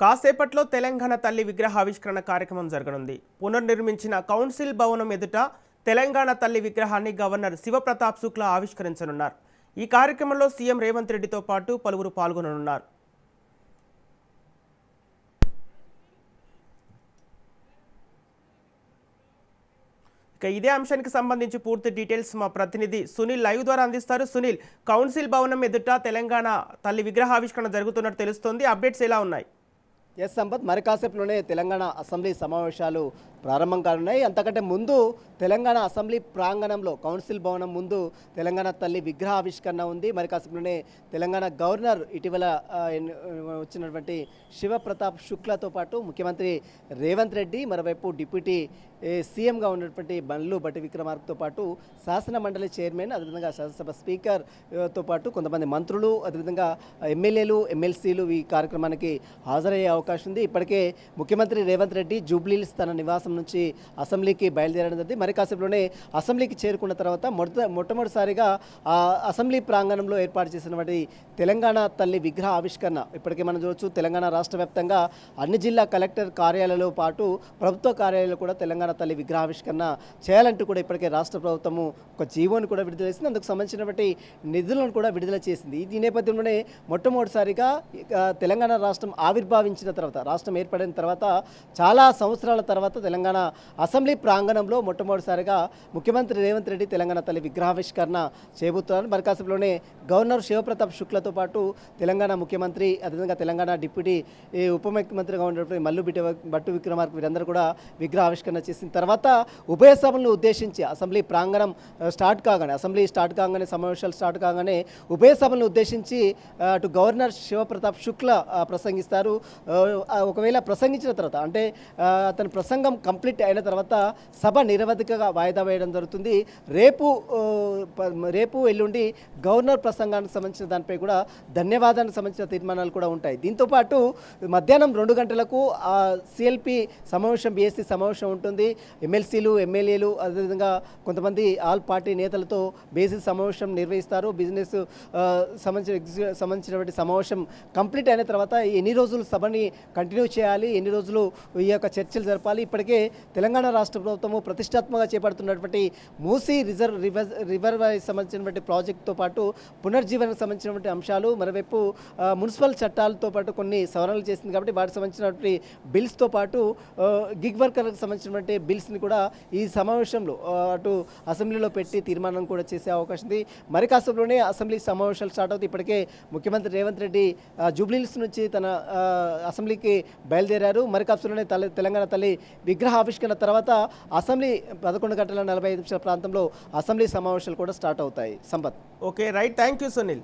కాసేపట్లో తెలంగాణ తల్లి విగ్రహావిష్కరణ కార్యక్రమం జరగనుంది. పునర్నిర్మించిన కౌన్సిల్ భవనం ఎదుట తెలంగాణ తల్లి విగ్రహాన్ని గవర్నర్ శివప్రతాప్ శుక్లా ఆవిష్కరించనున్నారు. ఈ కార్యక్రమంలో సీఎం రేవంత్ రెడ్డితో పాటు పలువురు పాల్గొననున్నారు. ఇదే అంశానికి సంబంధించి పూర్తి డీటెయిల్స్ మా ప్రతినిధి సునీల్ లైవ్ ద్వారా అందిస్తారు. సునీల్, కౌన్సిల్ భవనం ఎదుట తెలంగాణ తల్లి విగ్రహావిష్కరణ జరుగుతున్నట్టు తెలుస్తోంది. అప్డేట్స్ ఎలా ఉన్నాయి? ఎస్ సంపత్, మరి కాసేపులోనే తెలంగాణ అసెంబ్లీ సమావేశాలు ప్రారంభం కానున్నాయి. అంతకంటే ముందు తెలంగాణ అసెంబ్లీ ప్రాంగణంలో కౌన్సిల్ భవనం ముందు తెలంగాణ తల్లి విగ్రహావిష్కరణ ఉంది. మరి కాసేపులోనే తెలంగాణ గవర్నర్ ఇటీవల వచ్చినటువంటి శివప్రతాప్ శుక్లాతో పాటు ముఖ్యమంత్రి రేవంత్ రెడ్డి, మరోవైపు డిప్యూటీ సీఎంగా ఉన్నటువంటి బండ్లు బట్టి విక్రమార్కతో పాటు శాసన మండలి చైర్మన్, అదేవిధంగా శాసనసభ స్పీకర్తో పాటు కొంతమంది మంత్రులు, అదేవిధంగా ఎమ్మెల్యేలు, ఎమ్మెల్సీలు ఈ కార్యక్రమానికి హాజరయ్యే అవకాశం ఉంది. ఇప్పటికే ముఖ్యమంత్రి రేవంత్ రెడ్డి జూబ్లీహిల్స్ తన నివాసం నుంచి అసెంబ్లీకి బయలుదేరడం జరిగింది. మరి కాసేపులోనే అసెంబ్లీకి చేరుకున్న తర్వాత మొట్టమొదటిసారిగా అసెంబ్లీ ప్రాంగణంలో ఏర్పాటు చేసినటువంటి తెలంగాణ తల్లి విగ్రహ ఆవిష్కరణ ఇప్పటికే మనం చూడవచ్చు. తెలంగాణ రాష్ట్ర వ్యాప్తంగా అన్ని జిల్లా కలెక్టర్ కార్యాలయాలతో పాటు ప్రభుత్వ కార్యాలయాలు కూడా తెలంగాణ తల్లి విగ్రహావిష్కరణ చేయాలంటూ కూడా ఇప్పటికే రాష్ట్ర ప్రభుత్వము ఒక జీవోని కూడా విడుదల చేసింది. అందుకు సంబంధించినటువంటి నిధులను కూడా విడుదల చేసింది. ఈ నేపథ్యంలోనే మొట్టమొదటిసారిగా తెలంగాణ రాష్ట్రం ఆవిర్భావించిన తర్వాత, రాష్ట్రం ఏర్పడిన తర్వాత చాలా సంవత్సరాల తర్వాత తెలంగాణ అసెంబ్లీ ప్రాంగణంలో మొట్టమొదటిసారిగా ముఖ్యమంత్రి రేవంత్ రెడ్డి తెలంగాణ తల్లి విగ్రహావిష్కరణ చేయబోతున్నారు. మరి కాసేపులోనే గవర్నర్ శివప్రతాప్ శుక్లాతో పాటు తెలంగాణ ముఖ్యమంత్రి, అదేవిధంగా తెలంగాణ డిప్యూటీ ఉప ముఖ్యమంత్రిగా ఉన్నటువంటి మల్లు బట్టు విక్రమార్క వీరందరూ కూడా విగ్రహావిష్కరణ చేసిన తర్వాత ఉభయ సభలను ఉద్దేశించి అసెంబ్లీ ప్రాంగణం అసెంబ్లీ స్టార్ట్ కాగానే, సమావేశాలు స్టార్ట్ కాగానే ఉభయ సభలను ఉద్దేశించి అటు గవర్నర్ శివప్రతాప్ శుక్లా ప్రసంగిస్తారు. ఒకవేళ ప్రసంగించిన తర్వాత, అంటే అతని ప్రసంగం కంప్లీట్ అయిన తర్వాత సభ నిరవధికగా వాయిదా వేయడం జరుగుతుంది. రేపు ఎల్లుండి గవర్నర్ ప్రసంగానికి సంబంధించిన దానిపై కూడా ధన్యవాదానికి సంబంధించిన తీర్మానాలు కూడా ఉంటాయి. దీంతోపాటు మధ్యాహ్నం 2 గంటలకు సిఎల్పి సమావేశం, బీఎస్సీ సమావేశం ఉంటుంది. ఎమ్మెల్సీలు, ఎమ్మెల్యేలు, అదేవిధంగా కొంతమంది ఆల్ పార్టీ నేతలతో బీఎస్సీ సమావేశం నిర్వహిస్తారు. బిజినెస్ సంబంధించినటువంటి సమావేశం కంప్లీట్ అయిన తర్వాత ఎన్ని రోజులు సభని కంటిన్యూ చేయాలి, ఎన్ని రోజులు ఈ యొక్క చర్చలు జరపాలి. ఇప్పటికే తెలంగాణ రాష్ట్ర ప్రభుత్వము ప్రతిష్టాత్మకంగా చేపడుతున్నటువంటి మూసీ రిజర్వాయర్ సంబంధించినటువంటి ప్రాజెక్టుతో పాటు పునర్జీవనకు సంబంధించినటువంటి అంశాలు, మరోవైపు మున్సిపల్ చట్టాలతో పాటు కొన్ని సవరణలు చేసింది. కాబట్టి వాటికి సంబంధించినటువంటి బిల్స్తో పాటు గిగ్ వర్కర్లకు సంబంధించినటువంటి బిల్స్ని కూడా ఈ సమావేశంలో అటు అసెంబ్లీలో పెట్టి తీర్మానం కూడా చేసే అవకాశం ఉంది. మరి కాసేపులోనే అసెంబ్లీ సమావేశాలు స్టార్ట్ అవుతాయి. ఇప్పటికే ముఖ్యమంత్రి రేవంత్ రెడ్డి జూబ్లీహిల్స్ నుంచి తన అసెంబ్లీకి బయలుదేరారు. మరి కాసేపులోనే తెలంగాణ తల్లి విగ్రహావిష్కరణ తర్వాత అసెంబ్లీ 11:45 ప్రాంతంలో అసెంబ్లీ సమావేశాలు కూడా స్టార్ట్ అవుతాయి. Sampath. Okay, right, thank you Sunil.